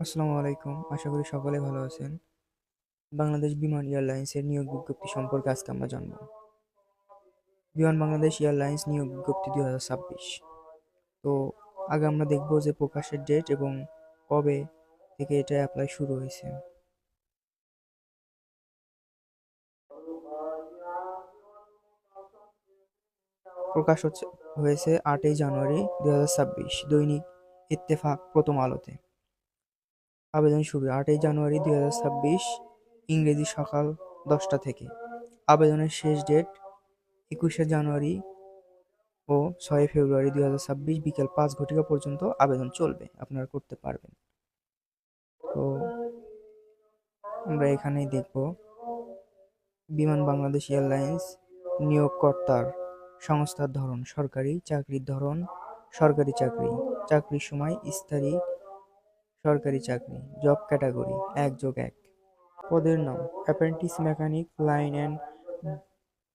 আসসালামু আলাইকুম। আশা করি সকলে ভালো আছেন। বাংলাদেশ বিমান এয়ারলাইন্সের নিয়োগ বিজ্ঞপ্তি সম্পর্কে আজকে আমরা জানব। বিমান বাংলাদেশ এয়ারলাইন্স নিয়োগ বিজ্ঞপ্তি 2026। তো আগে আমরা দেখব যে প্রকাশের ডেট এবং কবে থেকে এটা অ্যাপ্লাই শুরু হয়েছে। প্রকাশ হয়েছে 8ই জানুয়ারি 2026, দৈনিক ইত্তেফাক প্রথম আলোতে। আবেদন শুরু 8ই জানুয়ারি 2026, ইংরেজি সকাল 10টা থেকে। আবেদনের শেষ ডেট 21শে জানুয়ারি ও 6 ফেব্রুয়ারি 2026 বিকেল 5 ঘটিকা পর্যন্ত আবেদন চলবে, আপনারা করতে পারবেন। তো আমরা এখানেই দেখব বিমান বাংলাদেশ এয়ারলাইন্স নিয়োগকর্তার সংস্থার ধরন সরকারি, চাকরির ধরন সরকারি চাকরি, চাকরির সময় স্থায়ী সরকারি চাকরি, জব ক্যাটাগরি 1+1, পদের নাম apprentice mechanic, line and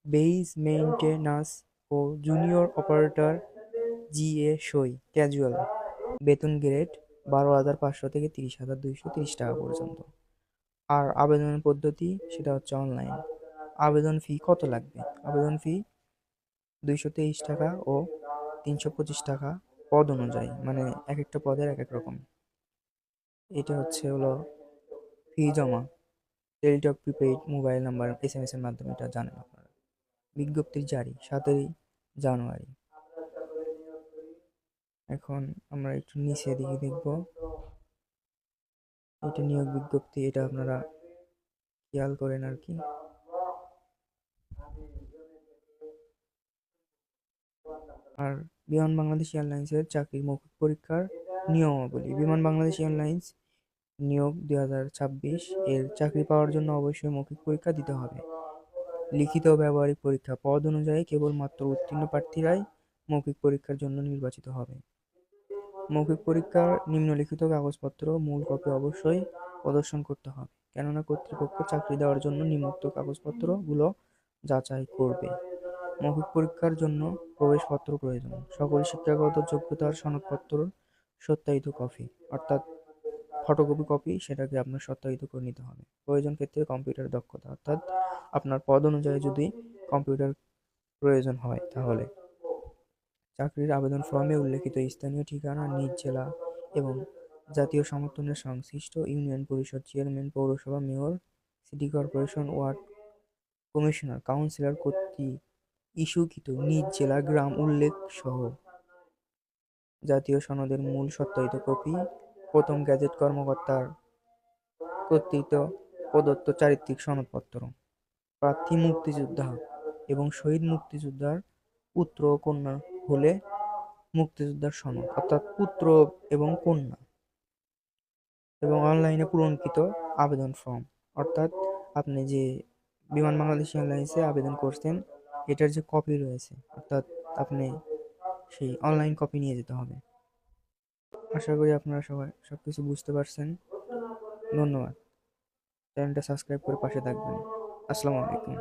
base maintenance ও জুনিয়র অপারেটর, জিএ সই ক্যাজুয়াল, বেতন গ্রেড 12,500 থেকে 30,230 টাকা পর্যন্ত। আর আবেদনের পদ্ধতি সেটা হচ্ছে অনলাইন। আবেদন ফি কত লাগবে? আবেদন ফি 223 টাকা ও 325 টাকা পদ অনুযায়ী, মানে এক একটা পদের এক এক রকম। এটা হলো ফি জমা Teletalk prepaid mobile number SMS এর মাধ্যমে, এটা জানেন আপনারা। বিজ্ঞপ্তির জারি 7ই জানুয়ারি। এখন আমরা একটু নিচে দিকে দেখব, এটা নিয়োগ বিজ্ঞপ্তি, এটা আপনারা খেয়াল করেন আর কি। আর বিমান বাংলাদেশ এয়ারলাইন্সের চাকরির মৌখিক পরীক্ষার নিয়মাবলী। বিমান বাংলাদেশ এয়ারলাইন্স নিয়োগ 2026 এর চাকরি পাওয়ার জন্য অবশ্যই মৌখিক পরীক্ষা দিতে হবে। লিখিত ও ব্যবহারিক পরীক্ষা, পদ অনুযায়ী কেবলমাত্র উত্তীর্ণ প্রার্থীরাই মৌখিক পরীক্ষার জন্য নির্বাচিত হবে। মৌখিক পরীক্ষার নিম্নলিখিত কাগজপত্র মূল কপি অবশ্যই প্রদর্শন করতে হবে, কেননা কর্তৃপক্ষ চাকরি দেওয়ার জন্য নিম্নোক্ত কাগজপত্রগুলো যাচাই করবে। মৌখিক পরীক্ষার জন্য প্রবেশপত্র প্রয়োজন। সকল শিক্ষাগত যোগ্যতার সনদপত্র সত্যায়িত কপি, অর্থাৎ ফটোকপি কপি, সেটাকে আপনার সত্যায়িত করে নিতে হবে। প্রয়োজন ক্ষেত্রে কম্পিউটার দক্ষতা, অর্থাৎ আপনার পদ অনুযায়ী যদি কম্পিউটার প্রয়োজন হয় তাহলে। চাকরির আবেদন ফর্মে উল্লেখিত স্থানীয় ঠিকানা, নিজ জেলা এবং জাতীয় সমর্থনের সংশ্লিষ্ট ইউনিয়ন পরিষদ চেয়ারম্যান, পৌরসভা mayor, city corporation, ward commissioner, councillor কর্তৃক ইস্যুকৃত নিজ জেলা, গ্রাম উল্লেখ সহ জাতীয় সনদের মূল সত্যায়িত কপি, প্রথম গ্যাজেট কর্মকর্তার কর্তৃক প্রদত্ত চারিত্রিক সনদপত্র। প্রার্থী মুক্তিযোদ্ধা এবং শহীদ মুক্তিযোদ্ধার পুত্র ও কন্যা হলে মুক্তিযোদ্ধার সনদ, অর্থাৎ পুত্র এবং কন্যা, এবং অনলাইনে পূরণকৃত আবেদন ফর্ম, অর্থাৎ আপনি যে বিমান বাংলাদেশ এয়ারলাইন্সে আবেদন করছেন এটার যে কপি রয়েছে, অর্থাৎ আপনি সেই অনলাইন কপি নিয়ে যেতে হবে। আশা করি আপনারা সবাই সবকিছু বুঝতে পারছেন। ধন্যবাদ। চ্যানেলটা সাবস্ক্রাইব করে পাশে থাকবেন। আসসালামু আলাইকুম।